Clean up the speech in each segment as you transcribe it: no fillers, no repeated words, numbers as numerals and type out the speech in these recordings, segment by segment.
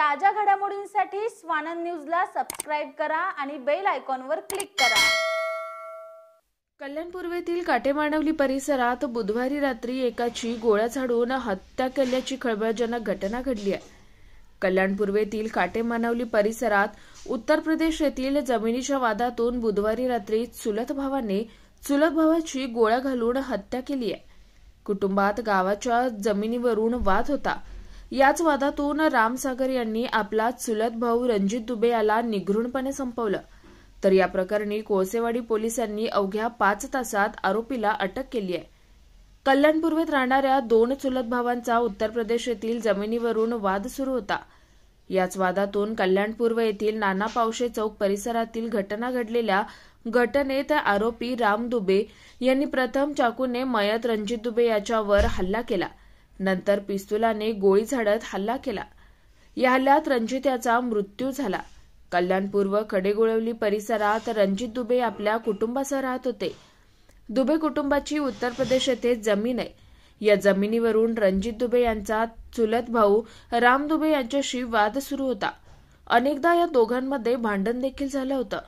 ताज्या घडामोडींसाठी स्वानंद न्यूजला सबस्क्राइब करा आणि बेल आयकॉनवर क्लिक करा। कल्याण पूर्वेतील काटेमानवली परिसरात बुधवारी रात्री एकाची गोळ्या झाडून हत्या केल्याची खळबळजनक घटना घडली आहे। कल्याण पूर्वेतील काटेमानवली परिसरात उत्तर प्रदेश येथील जमिनीच्या वादातून बुधवारी रात्री चुलत भावाने चुलत भावाची गोळ्या घालून हत्या केली आहे। कुटुंबात गावाच्या जमिनीवरून वाद होता। याच वादातून रामसागर यांनी आपला चुलत भाऊ रणजित दुबे याला निघृणपणे संपवलं। तर या प्रकरणी कोळसेवाडी पोलिसांनी अवघ्या 5 तासात आरोपीला अटक केली आहे। कल्याण पूर्वेत राहणाऱ्या 2 चुलत भावांचा उत्तर प्रदेश येथील जमिनीवरून वाद सुरू होता। याच वादातून कल्याण पूर्व येथील नाना पावशे चौक परिसरातील घटना घडलेल्या घटनेत आरोपी राम दुबे यांनी प्रथम चाकूने मयत रणजित दुबे याच्यावर हल्ला केला, नंतर पिस्तुलाने गोळी झाडत हल्ला केला। या हल्ल्यात रणजित याचा मृत्यू झाला। कल्याण पूर्व खडेगोळवली परिसरात रणजित दुबे आपल्या कुटुंबासह राहत होते। दुबे कुटुंबाची उत्तर प्रदेश येथे जमीन आहे। या जमिनीवरून रणजित दुबे यांचा चुलत भाऊ राम दुबे यांच्याशी वाद सुरू होता। अनेकदा या दोघांमध्ये भांडण देखील झालं होतं।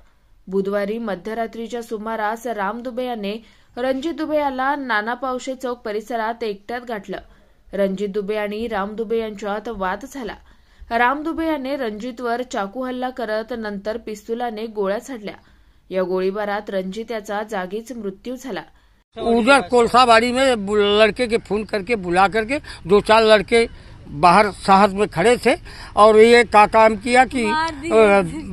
बुधवारी मध्यरात्रीच्या सुमारास राम दुबे याने रणजित दुबे याला नाना पावशे चौक परिसरात एकट्यात गाठलं। रणजित दुबे आणि राम दुबे यांच्यात वाद झाला। राम दुबे याने रणजितवर चाकू हल्ला करत नंतर पिस्तुलाने गोळ्या झाडल्या। या गोळीबारात रणजित याचा जागीच मृत्यू झाला। उधर कोलसाबाड़ी में लड़के के फोन करके बुला करके 2-4 लड़के बाहर साहस में खड़े थे और ये का काम किया कि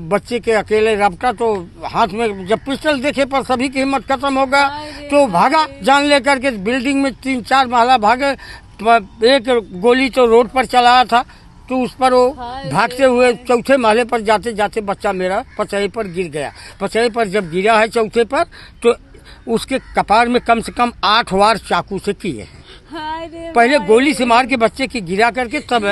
बच्चे के अकेले रपटा तो हाथ में जब पिस्टल देखे पर सभी की हिम्मत खत्म हो गया तो भागा जान लेकर के बिल्डिंग में 3-4 महला भागे। एक गोली तो रोड पर चलाया था तो उस पर वो भागते हुए चौथे महले पर जाते जाते बच्चा मेरा पचड़े पर गिर गया। पचड़े पर जब गिरा है चौथे पर तो उसके कपार में कम से कम 8 वार चाकू से किए। पहले गोली से मार के बच्चे की गिरा करके तब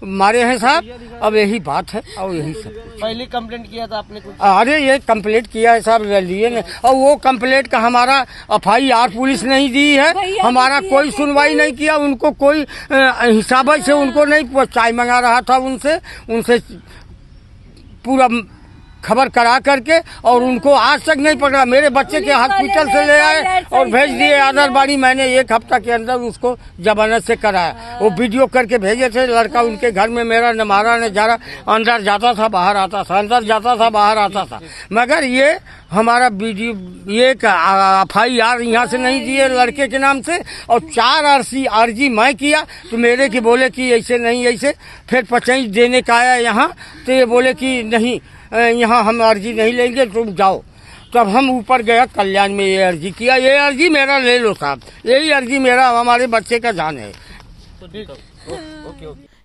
मारे हैं साहब। अब यही बात है और यही सब। पहले कंप्लेंट किया था आपने कुछ? अरे ये कंप्लेंट किया है साहब, लिए ने और वो कंप्लेंट का हमारा FIR पुलिस नहीं दी है। हमारा कोई सुनवाई नहीं किया। उनको कोई हिसाब से उनको नहीं, चाय मंगा रहा था उनसे पूरा खबर करा करके और उनको आज तक नहीं पकड़ा। मेरे बच्चे के हॉस्पिटल से ले आए और भेज दिए आदरबाड़ी। मैंने 1 हफ्ता के अंदर उसको जमानत से कराया। वो वीडियो करके भेजे थे। लड़का उनके घर में मेरा न मारा न जा रहा, अंदर जाता था बाहर आता था, अंदर जाता था बाहर आता था। मगर ये हमारा वीडियो ये FIR यहाँ से नहीं दिए लड़के के नाम से और 4 अर्जी मैं किया तो मेरे की बोले कि ऐसे नहीं ऐसे। फिर 25 देने का आया यहाँ तो ये बोले कि नहीं यहाँ हम अर्जी नहीं लेंगे, तुम जाओ। तब हम ऊपर गया कल्याण में ये अर्जी किया। ये अर्जी मेरा ले लो साहब, यही अर्जी मेरा हमारे बच्चे का जान है।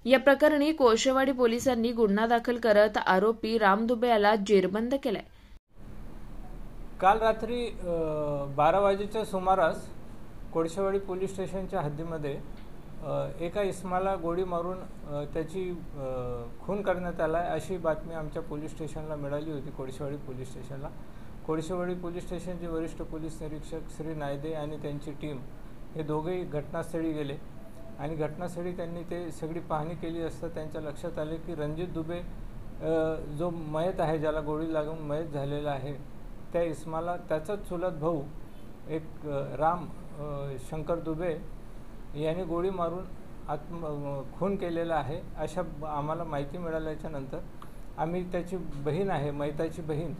या प्रकरणी कोळसेवाडी पोलिसांनी गुन्हा दाखल करत आरोपी राम दुबे याला जेरबंद केलाय। काल रात्री 12 वाजेच्या सुमारास कोळसेवाडी पोलीस स्टेशनच्या हद्दीमध्ये एका इसमाला गोळी मारून त्याची खून करण्यात आला अशी बातमी आमच्या पोलीस स्टेशनला मिळाली होती। कोळसेवाडी पोलीस स्टेशनला कोळसेवाडी पोलीस स्टेशनचे वरिष्ठ पोलीस निरीक्षक श्री नायदे आणि त्यांची टीम हे दोघेही घटनास्थळी गेले आणि घटनास्थळी त्यांनी ते सगळी पाहणी केली असता त्यांच्या लक्षात आले की रणजित दुबे जो मयत आहे, ज्याला गोळी लागून मयत झालेला आहे, त्या इसमाला त्याचाच चुलत भाऊ एक राम शंकर दुबे याने गोळी मारून खून केलेला आहे अशा आम्हाला माहिती मिळाल्याच्या नंतर आम्ही त्याची बहीण आहे, मयताची बहीण,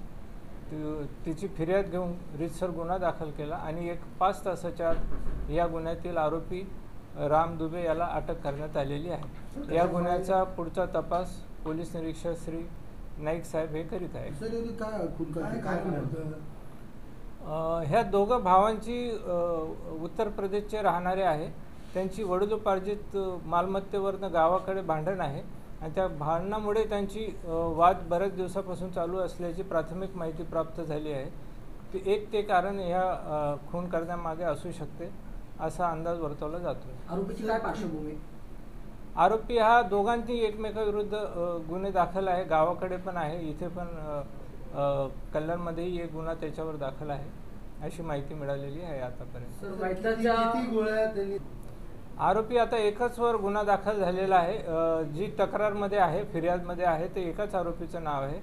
तिची फिर्याद घेऊन रीतसर गुन्हा दाखल केला आणि 5 तासाच्या आत या गुन्ह्यातील आरोपी राम दुबे याला अटक करण्यात आलेली आहे। या गुन्ह्याचा पुढचा तपास पोलीस निरीक्षक श्री नाईक साहेब हे करीत आहेत। ह्या दोघं भावांची उत्तर प्रदेशचे राहणारे आहे। त्यांची वडिलोपार्जित मालमत्तेवरनं गावाकडे भांडण आहे आणि त्या भांडणामुळे त्यांची वाद बऱ्याच दिवसापासून चालू असल्याची प्राथमिक माहिती प्राप्त झाली आहे। ते कारण ह्या खून करण्यामागे असू शकते असा अंदाज वर्तवला जातो। आरोपीची काय पार्श्वभूमी? आरोपी हा दोघांनी एकमेकाविरुद्ध गुन्हे दाखल आहे, गावाकडे पण आहे, इथे पण कल्याणमध्येही एक गुन्हा त्याच्यावर दाखल आहे अशी माहिती मिळालेली आहे आतापर्यंत। आरोपी आता एकच वर गुन्हा दाखल झालेला आहे. जी तक्रारमध्ये आहे, फिर्यादमध्ये आहे, ते एकाच आरोपीचं नाव आहे.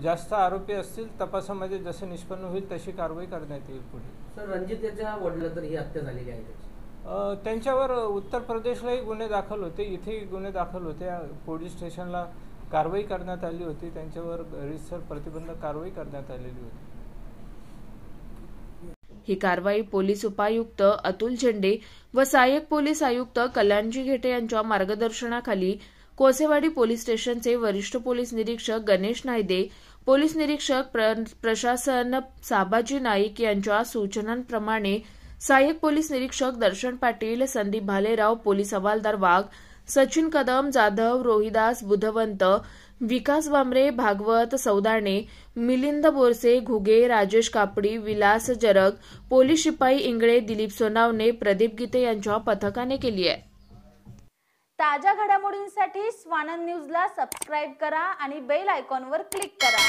जास्त आरोपी असतील तपासामध्ये जसे निष्पन्न होईल तशी कारवाई करण्यात येईल पुढे. सर, रणजित याच्या वडिलांतर ही हत्या झालेली आहे त्याची. त्यांच्यावर उत्तर प्रदेशलाही गुन्हे दाखल होते, इथेही गुन्हे दाखल होते. पोलीस स्टेशनला कारवाई करण्यात आली होती, त्यांच्यावर रीतसर प्रतिबंधक कारवाई करण्यात आलेली होती. ही कारवाई पोलीस उपायुक्त अतुल झेंडे व सहाय्यक पोलीस आयुक्त कल्याणजी घेटे यांच्या मार्गदर्शनाखाली कोसेवाडी पोलीस स्टेशनचे वरिष्ठ पोलीस निरीक्षक गणेश नायदे, पोलीस निरीक्षक प्रशासन साबाजी नाईक यांच्या सूचनांप्रमाणे सहाय्यक पोलीस निरीक्षक दर्शन पाटील, संदीप भालेराव, पोलीस हवालदार वाघ, सचिन कदम, जाधव, रोहिदास बुधवंत, विकास वांबरे, भागवत सौदाणे, मिलिंद बोरसे, घुगे, राजेश कापडी, विलास जरग, पोलीस शिपाई इंगळे, दिलीप सोनावणे, प्रदीप गीते यांच्या पथकाने केली आहे. ताज्या घडामोडींसाठी स्वानंद न्यूजला सबस्क्राईब करा आणि बेल आयकॉनवर क्लिक करा.